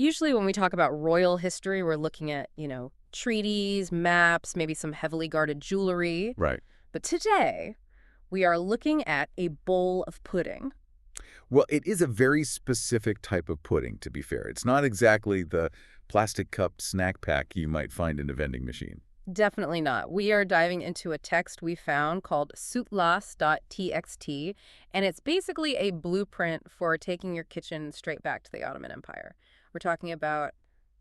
Usually when we talk about royal history, we're looking at, treaties, maps, maybe some heavily guarded jewelry. Right. But today, we are looking at a bowl of pudding. Well, it is a very specific type of pudding, to be fair. It's not exactly the plastic cup snack pack you might find in a vending machine. Definitely not. We are diving into a text we found called sütlaç.txt, and it's basically a blueprint for taking your kitchen straight back to the Ottoman Empire. We're talking about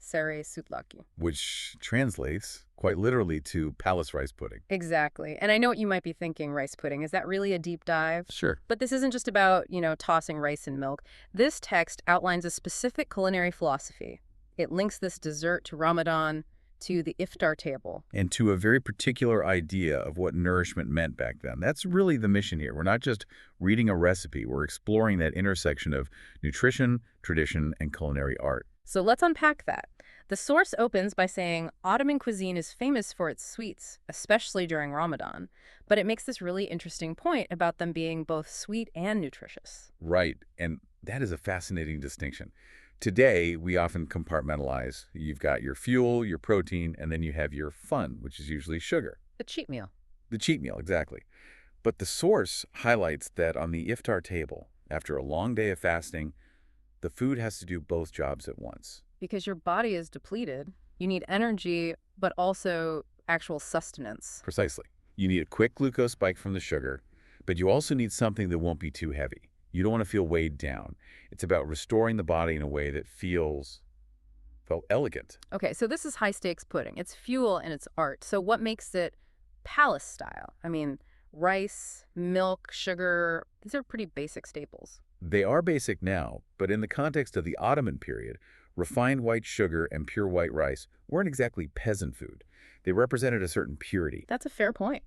Saray Sütlacı. Which translates quite literally to palace rice pudding. Exactly. And I know what you might be thinking, rice pudding. Is that really a deep dive? Sure. But this isn't just about, tossing rice in milk. This text outlines a specific culinary philosophy. It links this dessert to Ramadan, to the iftar table. And to a very particular idea of what nourishment meant back then. That's really the mission here. We're not just reading a recipe. We're exploring that intersection of nutrition, tradition, and culinary art. So let's unpack that. The source opens by saying Ottoman cuisine is famous for its sweets, especially during Ramadan. But it makes this really interesting point about them being both sweet and nutritious. Right. And that is a fascinating distinction. Today, we often compartmentalize. You've got your fuel, your protein, and then you have your fun, which is usually sugar. The cheat meal. The cheat meal, exactly. But the source highlights that on the iftar table, after a long day of fasting, the food has to do both jobs at once. Because your body is depleted. You need energy, but also actual sustenance. Precisely. You need a quick glucose spike from the sugar, but you also need something that won't be too heavy. You don't want to feel weighed down. It's about restoring the body in a way that feels, well, elegant. Okay, so this is high-stakes pudding. It's fuel and it's art. So what makes it palace style? I mean, rice, milk, sugar, these are pretty basic staples. They are basic now, but in the context of the Ottoman period, refined white sugar and pure white rice weren't exactly peasant food. They represented a certain purity. That's a fair point.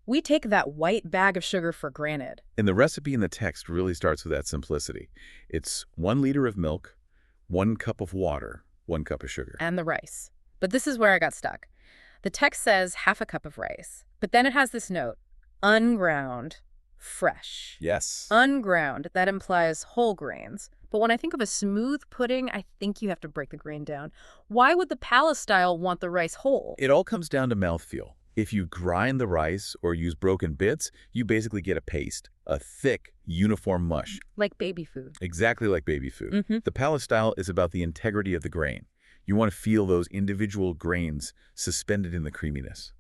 We take that white bag of sugar for granted. And the recipe in the text really starts with that simplicity. It's 1 liter of milk, 1 cup of water, 1 cup of sugar. And the rice. But this is where I got stuck. The text says half a cup of rice, but then it has this note, unground, fresh. Yes. Unground, that implies whole grains. But when I think of a smooth pudding, I think you have to break the grain down. Why would the palace style want the rice whole? It all comes down to mouthfeel. If you grind the rice or use broken bits, you basically get a paste, a thick, uniform mush. Like baby food. Exactly like baby food. The palace style is about the integrity of the grain. You want to feel those individual grains suspended in the creaminess.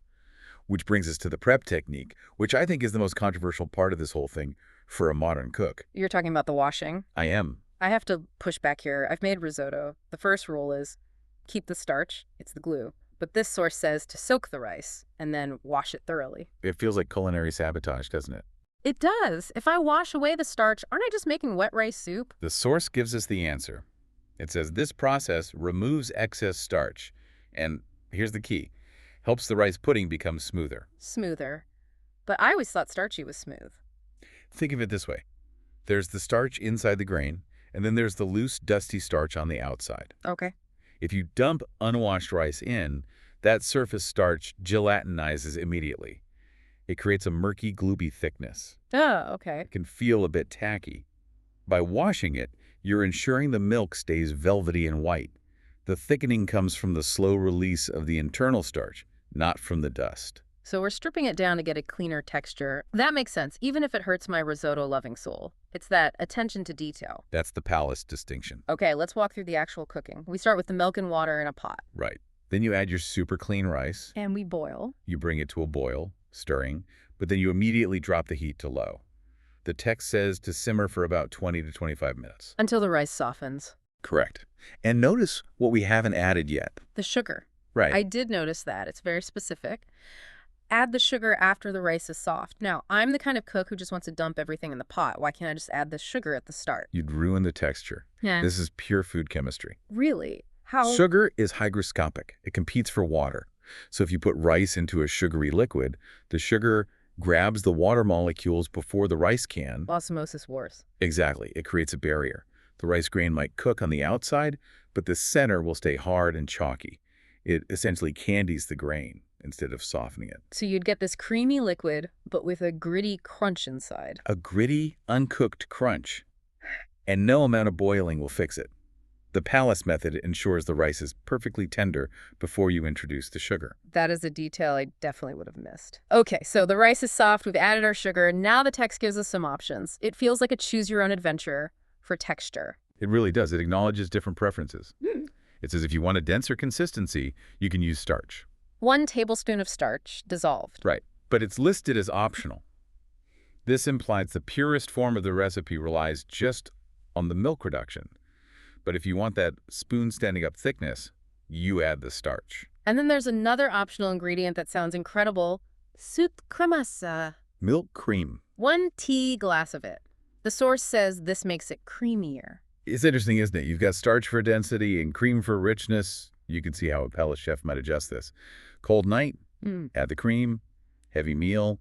Which brings us to the prep technique, which I think is the most controversial part of this whole thing for a modern cook. You're talking about the washing? I am. I have to push back here. I've made risotto. The first rule is keep the starch. It's the glue. But this source says to soak the rice and then wash it thoroughly. It feels like culinary sabotage, doesn't it? It does. If I wash away the starch, aren't I just making wet rice soup? The source gives us the answer. It says this process removes excess starch. And here's the key. Helps the rice pudding become smoother. Smoother. But I always thought starchy was smooth. Think of it this way. There's the starch inside the grain, and then there's the loose, dusty starch on the outside. Okay. If you dump unwashed rice in, that surface starch gelatinizes immediately. It creates a murky, gloopy thickness. Oh, okay. It can feel a bit tacky. By washing it, you're ensuring the milk stays velvety and white. The thickening comes from the slow release of the internal starch, not from the dust. So we're stripping it down to get a cleaner texture. That makes sense, even if it hurts my risotto-loving soul. It's that attention to detail. That's the palace distinction. Okay, let's walk through the actual cooking. We start with the milk and water in a pot. Right. Then you add your super clean rice. And we boil. You bring it to a boil, stirring, but then you immediately drop the heat to low. The text says to simmer for about 20 to 25 minutes. Until the rice softens. Correct. And notice what we haven't added yet. The sugar. Right. I did notice that. It's very specific. Add the sugar after the rice is soft. Now, I'm the kind of cook who just wants to dump everything in the pot. Why can't I just add the sugar at the start? You'd ruin the texture. Yeah. This is pure food chemistry. Really? How? Sugar is hygroscopic. It competes for water. So if you put rice into a sugary liquid, the sugar grabs the water molecules before the rice can. Osmosis wars. Exactly. It creates a barrier. The rice grain might cook on the outside, but the center will stay hard and chalky. It essentially candies the grain instead of softening it. So you'd get this creamy liquid, but with a gritty crunch inside. A gritty, uncooked crunch. And no amount of boiling will fix it. The Palace method ensures the rice is perfectly tender before you introduce the sugar. That is a detail I definitely would have missed. Okay, so the rice is soft, we've added our sugar, now the text gives us some options. It feels like a choose-your-own-adventure for texture. It really does. It acknowledges different preferences. It says if you want a denser consistency, you can use starch. 1 tablespoon of starch, dissolved. Right, but it's listed as optional. This implies the purest form of the recipe relies just on the milk reduction. But if you want that spoon standing up thickness, you add the starch. And then there's another optional ingredient that sounds incredible. Süt kremasa. Milk cream. 1 tea glass of it. The source says this makes it creamier. It's interesting, isn't it? You've got starch for density and cream for richness. You can see how a palace chef might adjust this. Cold night, add the cream. Heavy meal,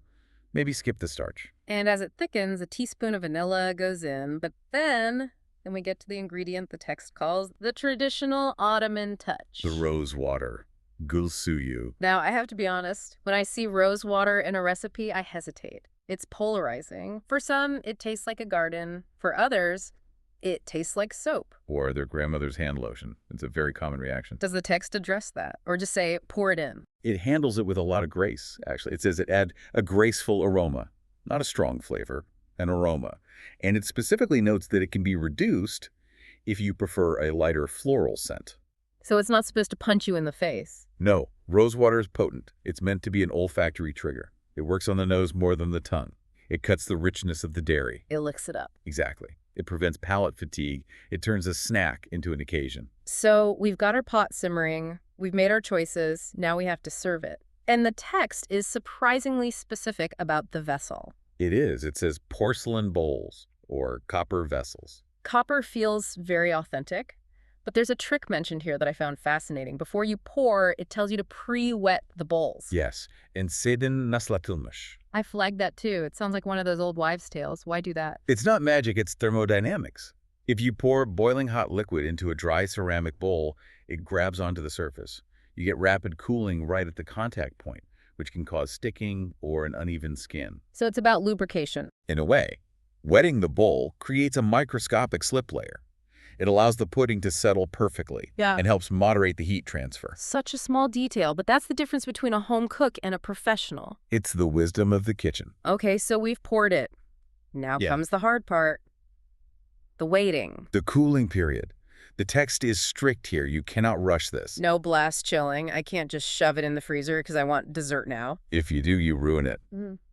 maybe skip the starch. And as it thickens, a teaspoon of vanilla goes in, but then we get to the ingredient the text calls the traditional Ottoman touch. The rose water. Gul suyu. Now, I have to be honest, when I see rose water in a recipe, I hesitate. It's polarizing. For some, it tastes like a garden. For others, it tastes like soap. Or their grandmother's hand lotion. It's a very common reaction. Does the text address that? Or just say, pour it in? It handles it with a lot of grace, actually. It says it add a graceful aroma, not a strong flavor, an aroma. And it specifically notes that it can be reduced if you prefer a lighter floral scent. So it's not supposed to punch you in the face? No, rosewater is potent. It's meant to be an olfactory trigger. It works on the nose more than the tongue. It cuts the richness of the dairy. It licks it up. Exactly. It prevents palate fatigue. It turns a snack into an occasion. So we've got our pot simmering. We've made our choices. Now we have to serve it. And the text is surprisingly specific about the vessel. It is. It says porcelain bowls or copper vessels. Copper feels very authentic, but there's a trick mentioned here that I found fascinating. Before you pour, it tells you to pre-wet the bowls. Yes. And sedin naslatılmış. I flagged that too. It sounds like one of those old wives' tales. Why do that? It's not magic, it's thermodynamics. If you pour boiling hot liquid into a dry ceramic bowl, it grabs onto the surface. You get rapid cooling right at the contact point, which can cause sticking or an uneven skin. So it's about lubrication. In a way, wetting the bowl creates a microscopic slip layer. It allows the pudding to settle perfectly and helps moderate the heat transfer. Such a small detail, but that's the difference between a home cook and a professional. It's the wisdom of the kitchen. Okay, so we've poured it. Now comes the hard part. The waiting. The cooling period. The text is strict here. You cannot rush this. No blast chilling. I can't just shove it in the freezer because I want dessert now. If you do, you ruin it.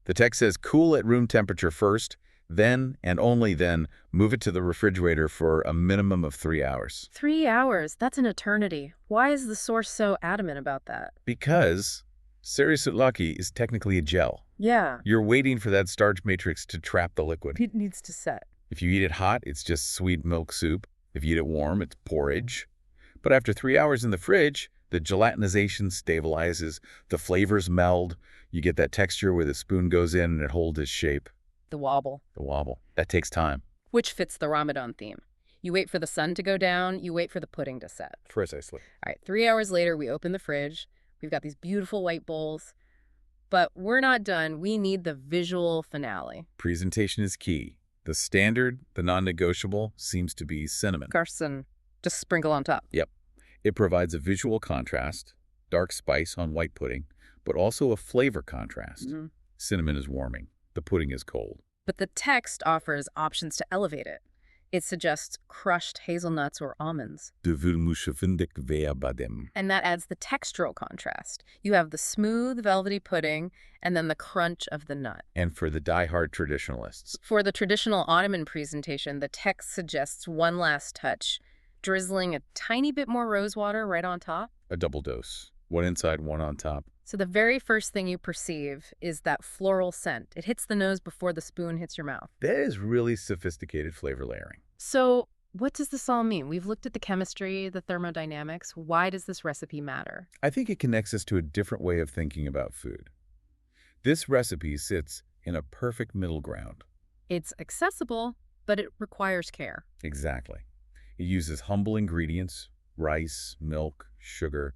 The text says cool at room temperature first, then and only then move it to the refrigerator for a minimum of 3 hours. 3 hours? That's an eternity. Why is the source so adamant about that? Because Saray Sütlacı is technically a gel. Yeah. You're waiting for that starch matrix to trap the liquid. It needs to set. If you eat it hot, it's just sweet milk soup. If you eat it warm, it's porridge. But after 3 hours in the fridge, the gelatinization stabilizes, the flavors meld, you get that texture where the spoon goes in and it holds its shape. The wobble. The wobble. That takes time. Which fits the Ramadan theme. You wait for the sun to go down, you wait for the pudding to set. Precisely. All right, 3 hours later, we open the fridge. We've got these beautiful white bowls. But we're not done. We need the visual finale. Presentation is key. The standard, the non-negotiable, seems to be cinnamon. Carson, just sprinkle on top. Yep. It provides a visual contrast, dark spice on white pudding, but also a flavor contrast. Cinnamon is warming. The pudding is cold. But the text offers options to elevate it. It suggests crushed hazelnuts or almonds. Dövülmüş fındık veya badem. And that adds the textural contrast. You have the smooth, velvety pudding, and then the crunch of the nut. And for the die-hard traditionalists. For the traditional Ottoman presentation, the text suggests one last touch, drizzling a tiny bit more rose water right on top. A double dose. One inside, one on top. So the very first thing you perceive is that floral scent. It hits the nose before the spoon hits your mouth. That is really sophisticated flavor layering. So what does this all mean? We've looked at the chemistry, the thermodynamics. Why does this recipe matter? I think it connects us to a different way of thinking about food. This recipe sits in a perfect middle ground. It's accessible, but it requires care. Exactly. It uses humble ingredients, rice, milk, sugar,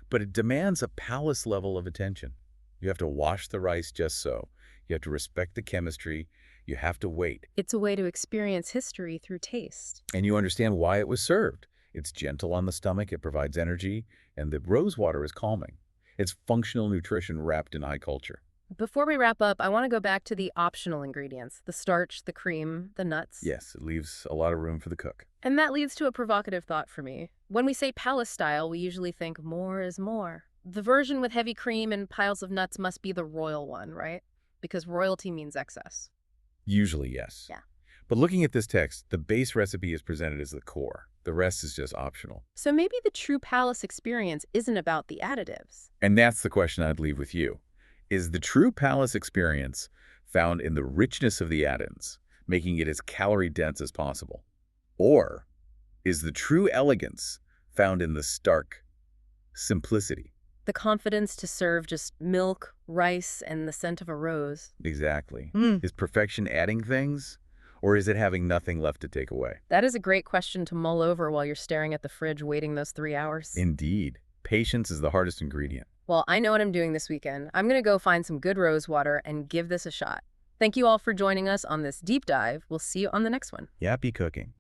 but it demands a palace level of attention. You have to wash the rice just so. You have to respect the chemistry. You have to wait. It's a way to experience history through taste. And you understand why it was served. It's gentle on the stomach, it provides energy, and the rose water is calming. It's functional nutrition wrapped in high culture. Before we wrap up, I want to go back to the optional ingredients, the starch, the cream, the nuts. Yes, it leaves a lot of room for the cook. And that leads to a provocative thought for me. When we say palace style, we usually think more is more. The version with heavy cream and piles of nuts must be the royal one, right? Because royalty means excess. Usually, yes. Yeah. But looking at this text, the base recipe is presented as the core. The rest is just optional. So maybe the true palace experience isn't about the additives. And that's the question I'd leave with you. Is the true palace experience found in the richness of the add-ins, making it as calorie-dense as possible? Or is the true elegance found in the stark simplicity? The confidence to serve just milk, rice, and the scent of a rose. Exactly. Is perfection adding things, or is it having nothing left to take away? That is a great question to mull over while you're staring at the fridge waiting those 3 hours. Indeed. Patience is the hardest ingredient. Well, I know what I'm doing this weekend. I'm going to go find some good rose water and give this a shot. Thank you all for joining us on this deep dive. We'll see you on the next one. Happy cooking.